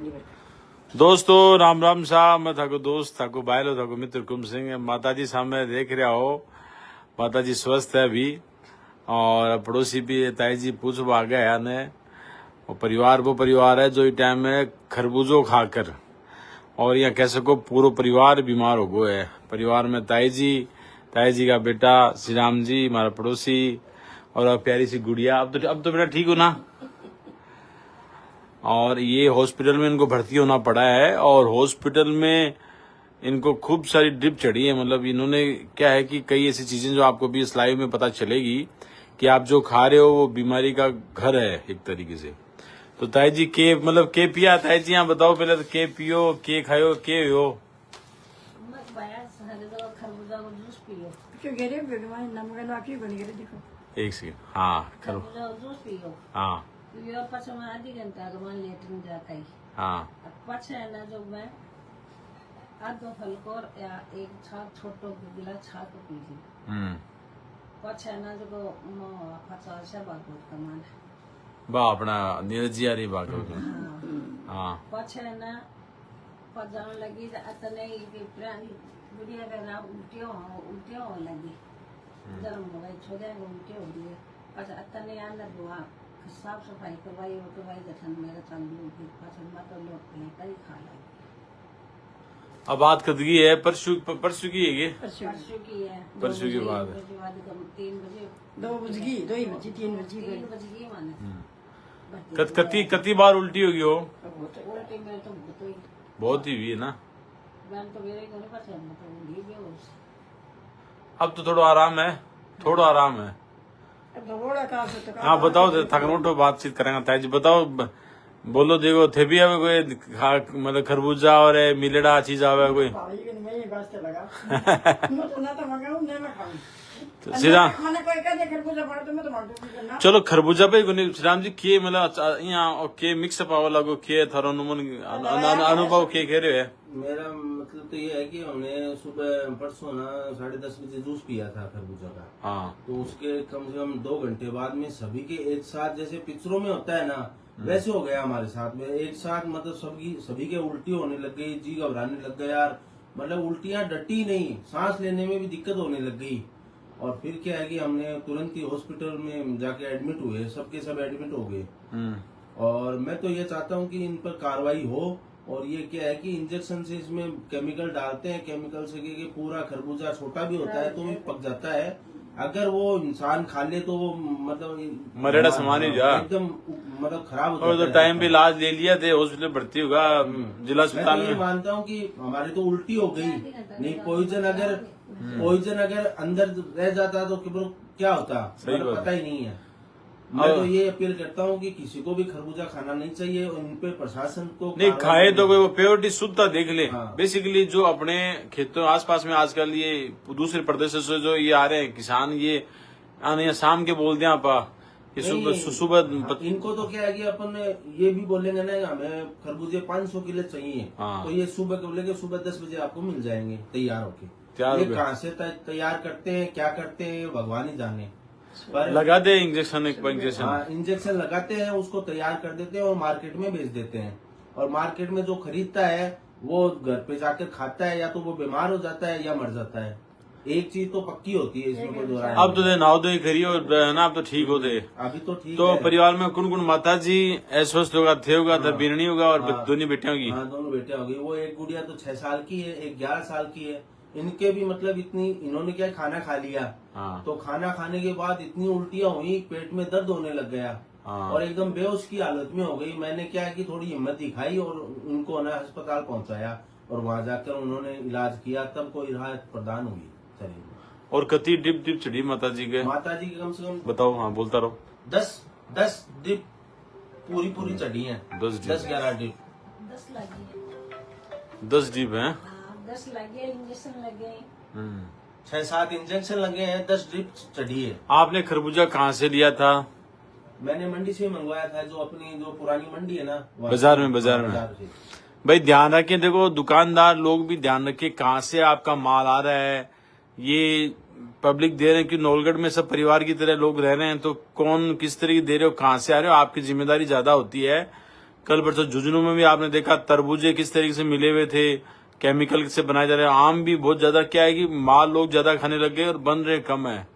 दोस्तों राम राम साहब, मैं थाको दोस्त थाको भाईलो थाको मित्र कुम सिंह। माता जी सामने देख रहा हो, माता जी स्वस्थ है अभी, और पड़ोसी भी ताई जी पूछ आ गया ने। और परिवार वो परिवार है जो इस टाइम में खरबूजो खाकर, और यहाँ कह सको पूरा परिवार बीमार हो गया है। परिवार में ताई जी का बेटा श्री राम जी, हमारा पड़ोसी, और प्यारी सी गुड़िया। अब तो बेटा ठीक हो ना। और ये हॉस्पिटल में इनको भर्ती होना पड़ा है, और हॉस्पिटल में इनको खूब सारी ड्रिप चढ़ी है। मतलब इन्होंने क्या है कि कई ऐसी चीजें जो आपको भी इस लाइव में पता चलेगी कि आप जो खा रहे हो वो बीमारी का घर है एक तरीके से। तो ताई जी के मतलब के पिया ताई जी, यहाँ बताओ पहले तो के पियो, के खायो, के हो? एक सेकंड, हाँ करो, हाँ आधी घंटा लेटरिन जाता ही। हाँ पछ है ना, जो मैं आधो फलको या एक छाप छोटो गिलास छाप पी ली। पछ है ना, जो पचास बागोट का मान बा अपना नीरज जी आ रही बात हो। हाँ पछ है ना, पजान लगी अतने पुरानी बुढ़िया का नाम उल्टियों हो लगी, गर्म हो गई, छोड़े उल्टी हो रही है। पछ अतने आना दुआ साफ सफाई करवाई गठन मेरा चालू होगी। पछ मत लोग लेकर ही खा ला। अब बात कदगी है परसों की है ये, परसों की है, परसों की बात है। 3 बजे 2 बजे 3 बजे माने कति बार उल्टी होगी हो? उल्टी में तो बहुत ही हुई है ना। मैं तो मेरे घर पर है, मतलब उल्टी बेहोश। अब तो थोड़ा आराम है, थोड़ा आराम है। हाँ बताओ, थकन उठो, बातचीत करेंगे। ताई जी बताओ, बोलो, देखो थे भी आवे कोई मतलब खरबूजा और मिलेड़ा चीज आवे कोई? सीधा चलो खरबूजा पे श्री राम जी के मतलब यहाँ के मिक्स पाव लगो के थारो अनुभव के कह रहे है? मेरा मतलब तो ये है कि हमने सुबह परसों ना 10:30 बजे जूस पिया था खरबूजा का। हाँ तो उसके कम से कम 2 घंटे बाद में सभी के एक साथ, जैसे पिक्चरों में होता है ना, वैसे हो गया हमारे साथ में एक साथ। मतलब सभी के उल्टी होने लग गई, जी घबराने लग गया यार। मतलब उल्टियां डटी नहीं, सांस लेने में भी दिक्कत होने लग गई। और फिर क्या है कि हमने तुरंत ही हॉस्पिटल में जाके एडमिट हुए, सबके सब एडमिट हो गए। और मैं तो ये चाहता हूँ कि इन पर कार्रवाई हो। और ये क्या है कि इंजेक्शन से इसमें केमिकल डालते हैं, केमिकल से कि पूरा खरबूजा छोटा भी होता है तो भी पक जाता है। अगर वो इंसान खा ले तो वो मतलब मरेड़ा सामान ही जा एकदम मतलब खराब हो और जाता तो टाइम भी इलाज ले लिया थे, हॉस्पिटल भर्ती होगा जिला अस्पताल मैं में। मानता हूँ कि हमारे तो उल्टी हो गई नहीं, पॉइजन अगर अंदर रह जाता तो क्या होता, पता ही नहीं है। मैं तो ये अपील करता हूँ कि किसी को भी खरबूजा खाना नहीं चाहिए, और इन पे प्रशासन को नहीं खाए तो कोई प्योरिटी शुद्धता देख ले। हाँ। बेसिकली जो अपने खेतों आसपास में आजकल ये दूसरे प्रदेशों से जो ये आ रहे हैं किसान, ये आने शाम के बोलते हैं आपा ये सुबह इनको तो क्या है कि अपन ये भी बोलेंगे ना हमें खरबूजे 500 किलो चाहिए। हाँ। तो ये सुबह के बोलेंगे सुबह 10 बजे आपको मिल जाएंगे तैयार होके। ये कहाँ से तैयार करते हैं, क्या करते हैं, भगवान ही जाने। पर लगा दे इंजेक्शन, एक इंजेक्शन। हाँ, इंजेक्शन लगाते हैं, उसको तैयार कर देते हैं और मार्केट में बेच देते हैं। और मार्केट में जो खरीदता है वो घर पे जाकर खाता है, या तो वो बीमार हो जाता है या मर जाता है। एक चीज तो पक्की होती है, इसमें कोई दो राय अब तो नाव दो करिए और ना अब तो ठीक होते। अभी तो ठीक तो है। परिवार में कौन कौन? माता जी अस्वस्थ होगा, थे होगा, बीरणी होगा, और दोनों बेटियां होगी। हाँ, दोनों बेटियां होगी। वो एक गुड़िया तो 6 साल की है, एक 11 साल की है। इनके भी मतलब इन्होंने क्या खाना खा लिया। हाँ। तो खाना खाने के बाद इतनी उल्टियां हुई, पेट में दर्द होने लग गया। हाँ। और एकदम बेहोश की हालत में हो गई। मैंने क्या है कि थोड़ी हिम्मत दिखाई और उनको ना अस्पताल पहुंचाया, और वहां जाकर उन्होंने इलाज किया, तब कोई राहत प्रदान हुई शरीर में। और कति डिप चढ़ी माता जी के? माता जी के कम से कम बताओ। हाँ बोलता रहो। 10 डिप पूरी चढ़ी है। 10-11 डिप 10 लगी 10 डिप है। 10 लगे, इंजेक्शन लगे, 6-7 इंजेक्शन लगे हैं, 10 ड्रिप चढ़ी है। आपने खरबूजा कहाँ से लिया था? मैंने मंडी से मंगवाया था, जो पुरानी मंडी है ना, बाजार में से। भाई ध्यान रखें, देखो दुकानदार लोग भी ध्यान रखें कहाँ से आपका माल आ रहा है। ये पब्लिक दे रहे हैं कि नौलगढ़ में सब परिवार की तरह लोग रह रहे हैं, तो कौन किस तरह की दे रहे हो, कहाँ से आ रहे हो, आपकी जिम्मेदारी ज्यादा होती है। कल परसों झुंझुनू में भी आपने देखा तरबूजे किस तरीके से मिले हुए थे, केमिकल से बनाए जा रहे हैं। आम भी बहुत ज्यादा, क्या है कि माल लोग ज्यादा खाने लग गए और बन रहे कम है।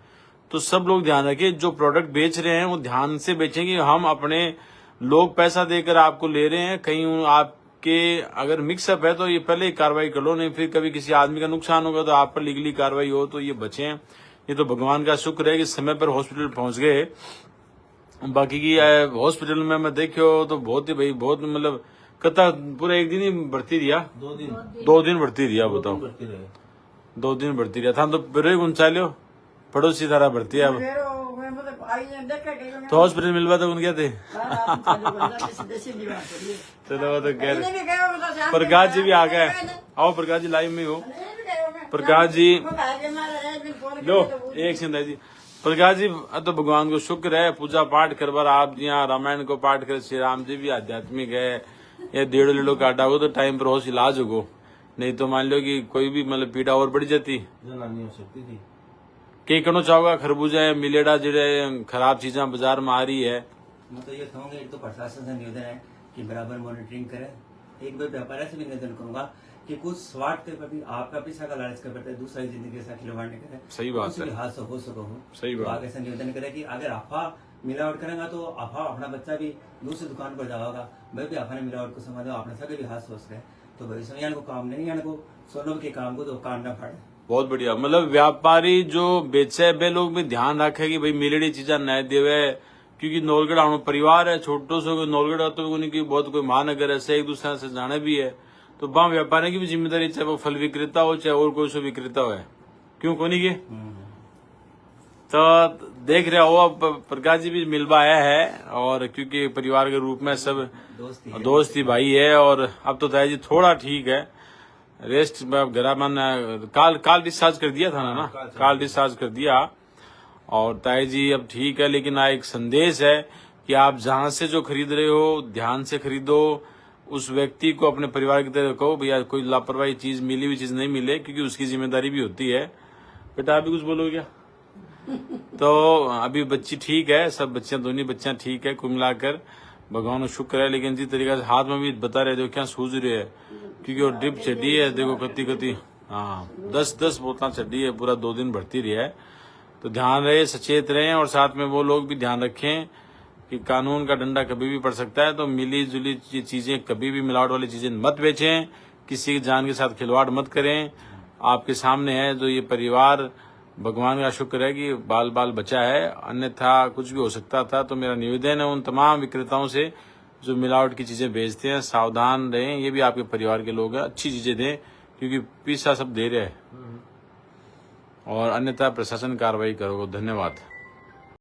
तो सब लोग ध्यान रखें, जो प्रोडक्ट बेच रहे हैं वो ध्यान से बेचें कि हम अपने लोग पैसा देकर आपको ले रहे हैं, कहीं आपके अगर मिक्सअप है तो ये पहले ही कार्रवाई कर लो, नहीं फिर कभी किसी आदमी का नुकसान होगा तो आप पर लीगली कार्रवाई हो, तो ये बचें। ये तो भगवान का शुक्र है कि समय पर हॉस्पिटल पहुंच गए। बाकी की हॉस्पिटल में मैं देखियो तो बहुत ही भाई बहुत मतलब कता पूरा एक दिन ही भर्ती दिया, 2 दिन भर्ती दिया, बताओ 2 दिन भर्ती दिया था। तो फिर उनचालियो पड़ोसी थारा भर्ती है अब तो हॉस्पिटल मिलवा तो उन क्या थे। चलो वो तो कह रहे प्रकाश जी भी आ गए, आओ प्रकाश जी लाइव में हो। प्रकाश जी लो एक सेकंड जी। प्रकाश जी तो भगवान को शुक्र है, पूजा पाठ करवा आप यहाँ रामायण को पाठ कर, श्री राम जी भी आध्यात्मिक है, ये 1.5 लीलो काटा हो तो टाइम पर होश इलाज होगो, नहीं तो मान लो कि कोई भी मतलब पीड़ा और बढ़ जाती। नहीं हो सकती थी। कई कहना चाहोगा खरबूजा है मिलेड़ा जेड़े खराब चीजा बाजार में आ रही है। मैं तो ये कहूँगा, एक तो प्रशासन से निवेदन है कि बराबर मॉनिटरिंग करे। एक बार व्यापारी से भी निवेदन करूंगा कि कुछ स्वार्थ के प्रति आपका पैसा का लालच कर पड़ता है, दूसरी जिंदगी के साथ खिलवाड़ नहीं करे। सही बात है, हाथ हो सको सही बात। आगे से निवेदन करे कि अगर अफवाह मिलावट करेगा तो अफवाह अपना बच्चा भी दूसरी दुकान पर जाओगा, मैं भी अफवाह ने मिलावट को समझो, अपने सके भी हाथ सोच रहे तो भविष्य में को काम नहीं आने को सोनम के काम को तो कान न फाड़े। बहुत बढ़िया, मतलब व्यापारी जो बेचे वे लोग भी ध्यान रखे कि भाई मिलेड़ी चीजा न देवे, क्योंकि नौलगढ़ हम परिवार है छोटो सो नौलगढ़ तो उनकी बहुत कोई महानगर है, से एक दूसरे से जाने भी है, तो वहां व्यापारी की भी जिम्मेदारी, चाहे वो फल विक्रेता हो चाहे और कोई सो विक्रेता हो, क्यों कोनी के। तो देख रहे हो अब प्रकाश जी भी मिलवा आया है, और क्योंकि परिवार के रूप में सब दोस्ती भाई है, और अब तो ताया जी थोड़ा ठीक है, रेस्ट घर मन काल डिस्चार्ज कर दिया था ना, काल डिस्चार्ज कर दिया, और ताई जी अब ठीक है। लेकिन एक संदेश है कि आप जहां से जो खरीद रहे हो ध्यान से खरीदो, उस व्यक्ति को अपने परिवार की तरह कहो भैया कोई लापरवाही चीज मिली हुई चीज नहीं मिले, क्योंकि उसकी जिम्मेदारी भी होती है। बेटा अभी कुछ बोलोगे क्या? तो अभी बच्ची ठीक है, सब बच्चियां दोनों बच्चियां ठीक है, कुल मिलाकर भगवान का शुक्र है। लेकिन जिस तरीके से हाथ में भी बता रहे देखो क्या सूझ रहे है, क्योंकि वो ड्रिप चढ़ी है, देखो कती हाँ 10 बोतल चढ़ी है, पूरा 2 दिन भरती रही है। तो ध्यान रहे, सचेत रहें, और साथ में वो लोग भी ध्यान रखें कि कानून का डंडा कभी भी पड़ सकता है। तो मिली जुली चीजें कभी भी मिलावट वाली चीजें मत बेचें, किसी की जान के साथ खिलवाड़ मत करें। आपके सामने है जो ये परिवार, भगवान का शुक्र है कि बाल बाल बचा है, अन्यथा कुछ भी हो सकता था। तो मेरा निवेदन है उन तमाम विक्रेताओं से जो मिलावट की चीजें बेचते हैं, सावधान रहें, ये भी आपके परिवार के लोग हैं, अच्छी चीजें दें, क्योंकि पैसा सब दे रहे हैं, और अन्यथा प्रशासन कार्रवाई करोगे। धन्यवाद।